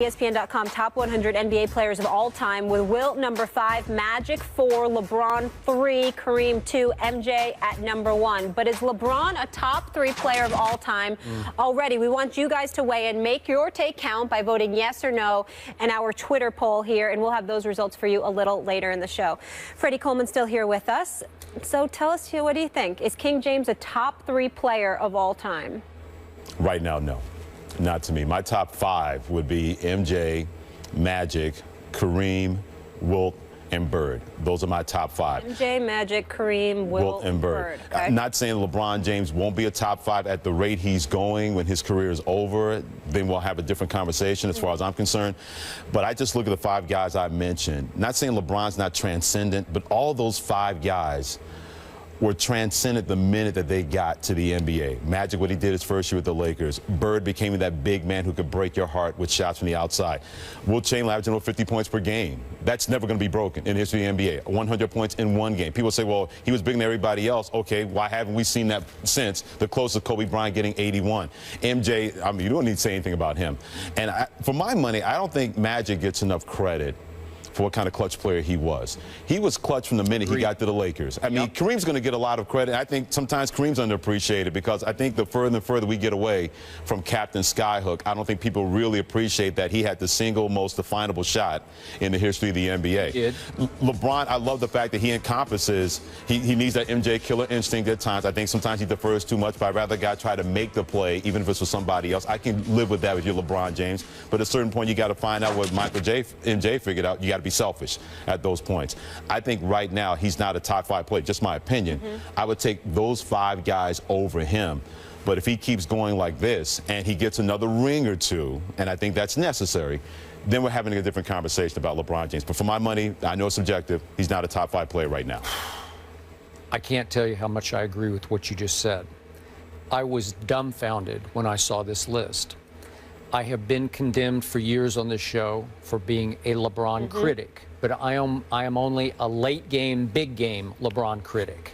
ESPN.com top 100 NBA players of all time with Wilt number 5, Magic 4, LeBron 3, Kareem 2, MJ at number 1. But is LeBron a top 3 player of all time already? We want you guys to weigh in. Make your take count by voting yes or no in our Twitter poll here, and we'll have those results for you a little later in the show. Freddie Coleman still here with us. So tell us, what do you think? Is King James a top 3 player of all time? Right now, no. Not to me. My top 5 would be MJ, Magic, Kareem, Wilt, and Bird. Those are my top 5. MJ, Magic, Kareem, Wilt, and Bird. Okay. I'm not saying LeBron James won't be a top 5 at the rate he's going when his career is over. Then we'll have a different conversation as far as I'm concerned. But I just look at the 5 guys I mentioned. Not saying LeBron's not transcendent, but all those 5 guys were transcendent the minute that they got to the NBA. Magic, what he did his first year with the Lakers. Bird became that big man who could break your heart with shots from the outside. Wilt Chamberlain averaging over 50 points per game. That's never going to be broken in the history of the NBA. 100 points in one game. People say, well, he was bigger than everybody else. Okay, why haven't we seen that since? The closest Kobe Bryant getting 81. MJ, I mean, you don't need to say anything about him. And for my money, I don't think Magic gets enough credit for what kind of clutch player he was. He was clutch from the minute he got to the Lakers. I mean, Kareem's going to get a lot of credit. I think sometimes Kareem's underappreciated because I think the further and further we get away from Captain Skyhook, I don't think people really appreciate that he had the single most definable shot in the history of the NBA. LeBron, I love the fact that he encompasses, he needs that MJ killer instinct at times. I think sometimes he defers too much, but I'd rather a guy try to make the play, even if it's for somebody else. I can live with that with your LeBron James, but at a certain point, you got to find out what MJ figured out. You got to be selfish at those points. I think right now he's not a top 5 player, just my opinion. I would take those 5 guys over him. But if he keeps going like this and he gets another ring or 2, and I think that's necessary, then we're having a different conversation about LeBron James. But for my money, I know it's subjective, he's not a top 5 player right now. I can't tell you how much I agree with what you just said. I was dumbfounded when I saw this list. I have been condemned for years on this show for being a LeBron critic, but I am only a late game, big game LeBron critic.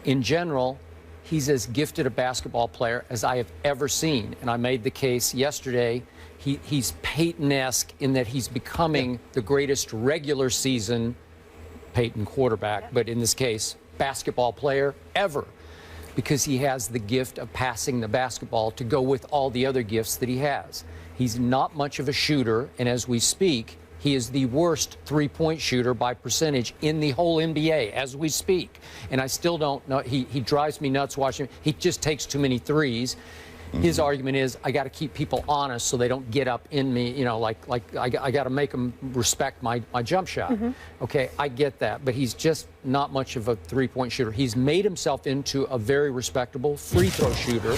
In general, he's as gifted a basketball player as I have ever seen, and I made the case yesterday. He's Peyton-esque in that he's becoming the greatest regular season Peyton quarterback, but in this case, basketball player ever, because he has the gift of passing the basketball to go with all the other gifts that he has. He's not much of a shooter, and as we speak, he is the worst three-point shooter by percentage in the whole NBA as we speak. And I still don't know. He drives me nuts watching him. He just takes too many threes. His argument is, I got to keep people honest so they don't get up in me, you know, like I got to make them respect my jump shot. Okay, I get that, but he's just not much of a three-point shooter. He's made himself into a very respectable free throw shooter,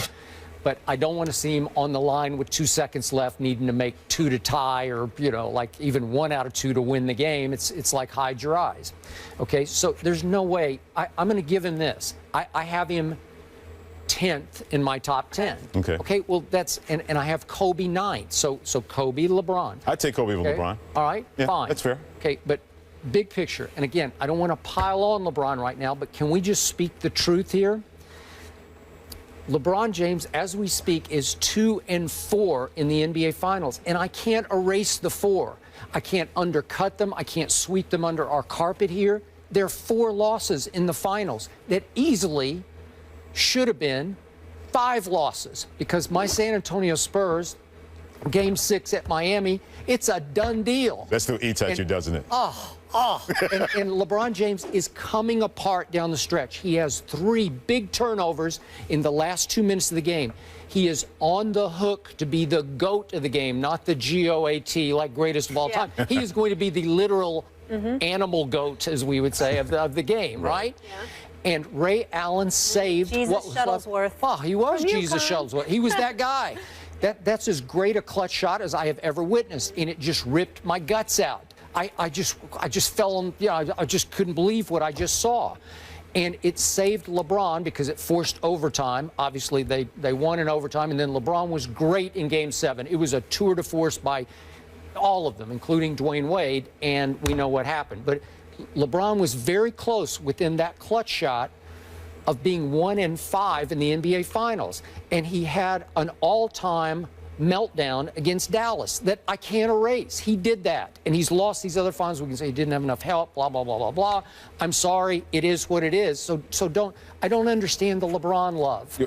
but I don't want to see him on the line with 2 seconds left needing to make 2 to tie or, you know, like even 1 out of 2 to win the game. It's like hide your eyes. Okay, so there's no way. I'm going to give him this. I have him 10th in my top 10. Okay, well, that's, and I have Kobe 9th. So Kobe, LeBron. I'd take Kobe over LeBron. All right, yeah, fine. That's fair. Okay, but big picture, and again, I don't want to pile on LeBron right now, but can we just speak the truth here? LeBron James, as we speak, is 2-4 in the NBA Finals, and I can't erase the 4. I can't undercut them. I can't sweep them under our carpet here. There are 4 losses in the Finals that easily should have been 5 losses, because my San Antonio Spurs, Game 6 at Miami, it's a done deal. That still eats at you, doesn't it? And LeBron James is coming apart down the stretch. He has 3 big turnovers in the last 2 minutes of the game. He is on the hook to be the GOAT of the game, not the GOAT, like greatest of all time. He is going to be the literal animal GOAT, as we would say, of the game, right? And Ray Allen saved Jesus Shuttlesworth. Oh, he was Jesus Shuttlesworth. He was that guy. That's as great a clutch shot as I have ever witnessed, and it just ripped my guts out. I just fell on, I just couldn't believe what I just saw. And it saved LeBron because it forced overtime. Obviously, they won in overtime, and then LeBron was great in Game 7. It was a tour de force by all of them, including Dwayne Wade, and we know what happened. But LeBron was very close within that clutch shot of being 1-5 in the NBA Finals. And he had an all-time meltdown against Dallas that I can't erase. He did that, and he's lost these other finals. We can say he didn't have enough help, blah, blah, blah, blah, blah. I'm sorry. It is what it is. So I don't understand the LeBron love.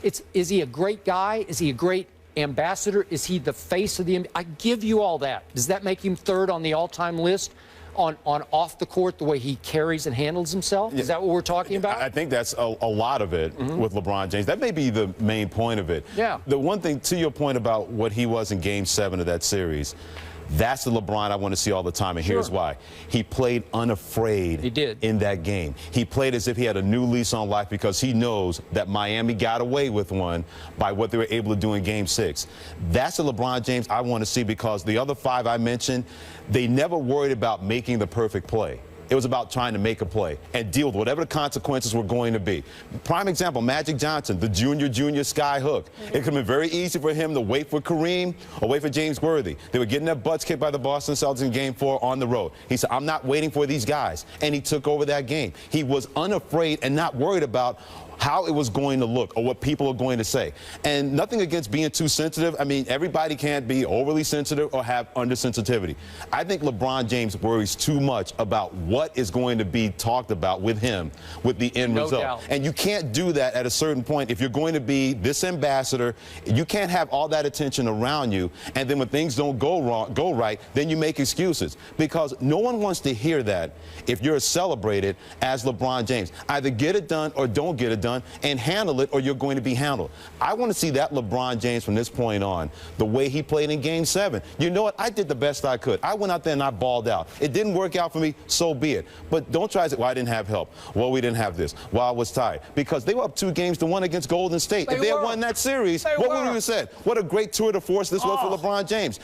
Is he a great guy? Is he a great ambassador? Is he the face of the NBA? I give you all that. Does that make him third on the all-time list? On off the court, the way he carries and handles himself? Is that what we're talking about? I think that's a lot of it with LeBron James. That may be the main point of it. Yeah. The one thing, to your point about what he was in Game 7 of that series, that's the LeBron I want to see all the time, and here's why. He played unafraid in that game. He played as if he had a new lease on life because he knows that Miami got away with one by what they were able to do in Game 6. That's the LeBron James I want to see, because the other 5 I mentioned, they never worried about making the perfect play. It was about trying to make a play and deal with whatever the consequences were going to be. Prime example, Magic Johnson, the junior sky hook. It could have been very easy for him to wait for Kareem or wait for James Worthy. They were getting their butts kicked by the Boston Celtics in Game 4 on the road. He said, I'm not waiting for these guys. And he took over that game. He was unafraid and not worried about how it was going to look or what people are going to say. And nothing against being too sensitive. I mean, everybody can't be overly sensitive or have undersensitivity. I think LeBron James worries too much about what is going to be talked about with him, with the end result. Doubt. And you can't do that at a certain point. If you're going to be this ambassador, you can't have all that attention around you, and then when things don't go right, then you make excuses. Because no one wants to hear that if you're celebrated as LeBron James. Either get it done or don't get it done, and handle it, or you're going to be handled. I want to see that LeBron James from this point on, the way he played in Game 7. You know what? I did the best I could. I went out there and I balled out. It didn't work out for me, so be it. But don't try to say, well, I didn't have help. Well, we didn't have this. Well, I was tired. Because they were up 2-1 against Golden State. If they had won that series, what would we have said? What a great tour de force this was for LeBron James.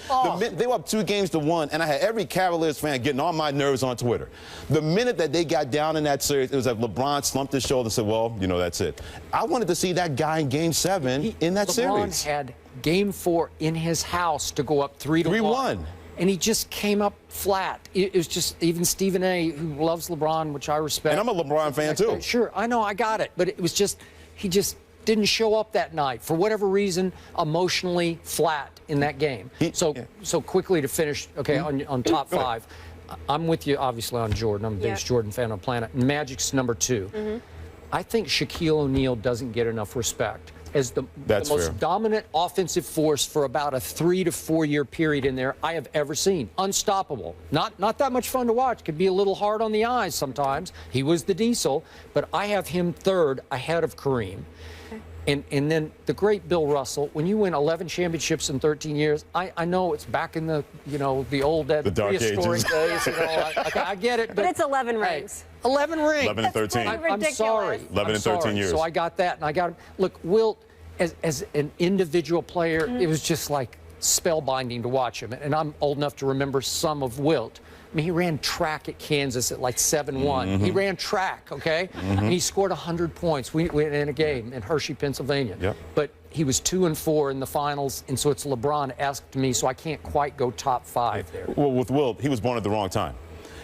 They were up 2-1, and I had every Cavaliers fan getting on my nerves on Twitter. The minute that they got down in that series, it was like LeBron slumped his shoulder and said, well, you know, that's it. I wanted to see that guy in Game 7 in that series. LeBron had Game 4 in his house to go up 3-1. And he just came up flat. It was just, even Stephen A., who loves LeBron, which I respect. And I'm a LeBron fan, too. Sure, I know, I got it. But it was just, he just didn't show up that night. For whatever reason, emotionally flat in that game. So quickly to finish, okay, on top 5. I'm with you, obviously, on Jordan. I'm the biggest Jordan fan on the planet. Magic's number 2. I think Shaquille O'Neal doesn't get enough respect as the most dominant offensive force for about a 3 to 4 year period in there I have ever seen. Unstoppable. Not that much fun to watch. Could be a little hard on the eyes sometimes. He was the diesel, but I have him 3rd ahead of Kareem. And then the great Bill Russell, when you win 11 championships in 13 years, I know it's back in the, you know, the old prehistoric days. And all. I get it. But it's 11 rings. 11 rings. 11 and 13. I'm sorry. 11 and 13 years. So I got that, and I got him. Look, Wilt, as an individual player, it was just like spellbinding to watch him. And I'm old enough to remember some of Wilt. I mean, he ran track at Kansas at like 7-1. He ran track, okay? And he scored 100 points in a game in Hershey, Pennsylvania. But he was 2-4 in the finals, and so it's LeBron-esque to me, so I can't quite go top 5 there. Well, with Wilt, he was born at the wrong time.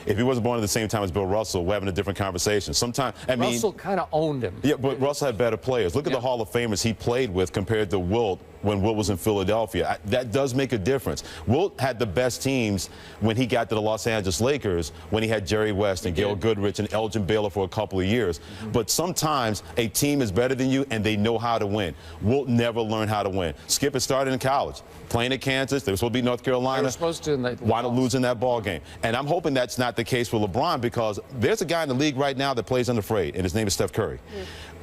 If he wasn't born at the same time as Bill Russell, we're having a different conversation. Sometimes, I mean, Russell kind of owned him. Yeah, but Russell had better players. Look at the Hall of Famers he played with compared to Wilt when Wilt was in Philadelphia. That does make a difference. Wilt had the best teams when he got to the Los Angeles Lakers, when he had Jerry West and Gail Goodrich and Elgin Baylor for a couple of years. But sometimes a team is better than you and they know how to win. Wilt never learned how to win. Skip had started in college, playing at Kansas. They were supposed to beat North Carolina. They were supposed to, and they wound up losing that ball game. And I'm hoping that's not the case for LeBron, because there's a guy in the league right now that plays unafraid, and his name is Steph Curry.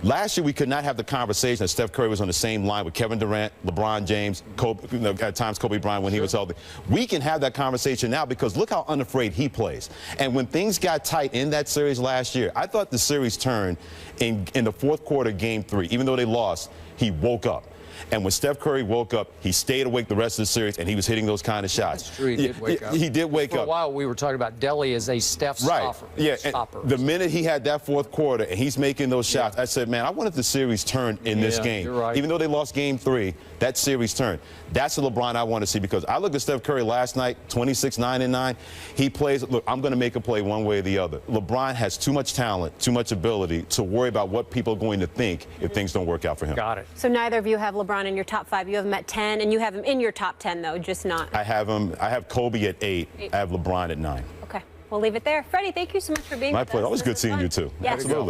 Last year, we could not have the conversation that Steph Curry was on the same line with Kevin Durant, LeBron James, Kobe, at times Kobe Bryant when he was healthy. We can have that conversation now because look how unafraid he plays. And when things got tight in that series last year, I thought the series turned in the fourth quarter, Game 3. Even though they lost, he woke up. And when Steph Curry woke up, he stayed awake the rest of the series, and he was hitting those kind of shots. That's true. He did wake up. He did wake up. For a while, we were talking about Delly as a Steph stopper. Yeah, the minute he had that fourth quarter and he's making those shots, I said, man, I wanted the series turned in this game. You're right. Even though they lost Game 3, that series turned. That's the LeBron I want to see, because I looked at Steph Curry last night, 26, 9 and 9. He plays, look, I'm going to make a play one way or the other. LeBron has too much talent, too much ability to worry about what people are going to think if things don't work out for him. Got it. So neither of you have LeBron LeBron in your top 5. You have him at 10, and you have him in your top 10, though, just not. I have Kobe at 8. I have LeBron at 9. Okay, we'll leave it there. Freddie, thank you so much for being My with us. pleasure. Always This good was seeing fun. you, too. Yes. Absolutely.